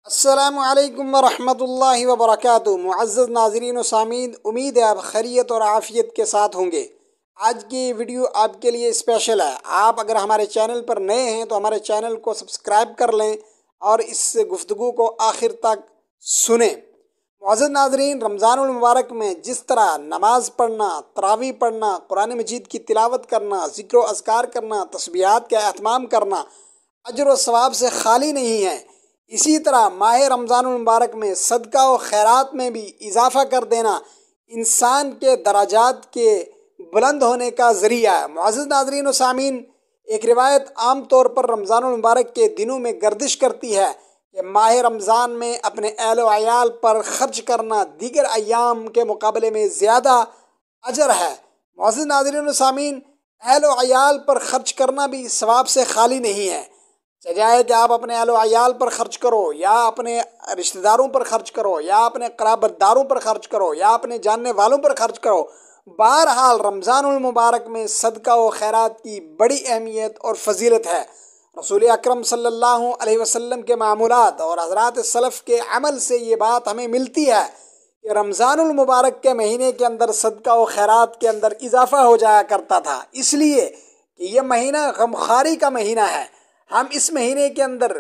السلام علیکم ورحمۃ اللہ وبرکاتہ۔ معزز ناظرین و سامعین، امید ہے آپ خیریت اور عافیت کے ساتھ ہوں گے۔ آج کی ویڈیو آپ کے لیے اسپیشل ہے۔ آپ اگر ہمارے چینل پر نئے ہیں تو ہمارے چینل کو سبسکرائب کر لیں اور اس گفتگو کو آخر تک سنیں۔ معزز ناظرین، رمضان المبارک میں جس طرح نماز پڑھنا، تراویح پڑھنا، قرآن مجید کی تلاوت کرنا، ذکر و اذکار کرنا، تسبیحات کا اہتمام کرنا اجر و ثواب سے خالی نہیں ہے، اسی طرح ماہ رمضان المبارک میں صدقہ و خیرات میں بھی اضافہ کر دینا انسان کے درجات کے بلند ہونے کا ذریعہ ہے۔ معزز ناظرین و سامعین، ایک روایت عام طور پر رمضان المبارک کے دنوں میں گردش کرتی ہے کہ ماہ رمضان میں اپنے اہل و عیال پر خرچ کرنا دیگر ایام کے مقابلے میں زیادہ اجر ہے۔ معزز ناظرین و سامعین، اہل و عیال پر خرچ کرنا بھی ثواب سے خالی نہیں ہے۔ چاہے کہ آپ اپنے اہل و عیال پر خرچ کرو، یا اپنے رشتہ داروں پر خرچ کرو، یا اپنے قرابت داروں پر خرچ کرو، یا اپنے جاننے والوں پر خرچ کرو، بہرحال رمضان المبارک میں صدقہ و خیرات کی بڑی اہمیت اور فضیلت ہے۔ رسول اکرم صلی اللہ علیہ وسلم کے معمولات اور حضرات سلف کے عمل سے یہ بات ہمیں ملتی ہے کہ رمضان المبارک کے مہینے کے اندر صدقہ و خیرات کے اندر اضافہ ہو جایا کرتا تھا، اس لیے کہ یہ مہینہ غمخواری کا مہینہ ہے۔ ہم اس مہینے کے اندر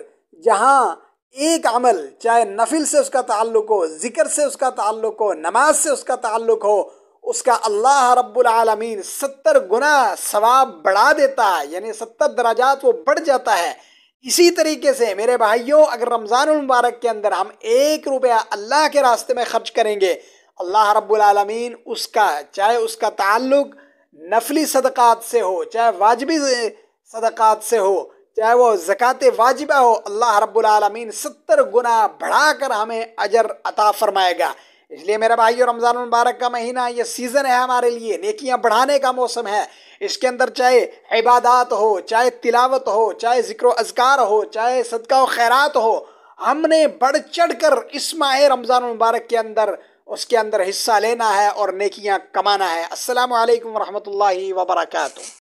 جہاں ایک عمل، چاہے نفل سے اس کا تعلق ہو، ذکر سے اس کا تعلق ہو، نماز سے اس کا تعلق ہو، اس کا اللہ رب العالمین 70 گنا ثواب بڑھا دیتا ہے، یعنی 70 درجات وہ بڑھ جاتا ہے۔ اسی طریقے سے میرے بھائیوں، اگر رمضان المبارک کے اندر ہم 1 روپیہ اللہ کے راستے میں خرچ کریں گے، اللہ رب العالمین اس کا، چاہے اس کا تعلق نفلی صدقات سے ہو، چاہے واجبی صدقات سے ہو، چاہے وہ زکوٰۃ واجبہ ہو، اللہ رب العالمین 70 گنا بڑھا کر ہمیں اجر عطا فرمائے گا۔ اس لیے میرے بھائیو، رمضان المبارک کا مہینہ، یہ سیزن ہے ہمارے لیے، نیکیاں بڑھانے کا موسم ہے۔ اس کے اندر چاہے عبادات ہو، چاہے تلاوت ہو، چاہے ذکر و اذکار ہو، چاہے صدقہ و خیرات ہو، ہم نے بڑھ چڑھ کر اس ماہ رمضان المبارک کے اندر اس کے اندر حصہ لینا ہے اور نیکیاں کمانا ہے۔ السلام علیکم ورحمۃ اللہ وبرکاتہ۔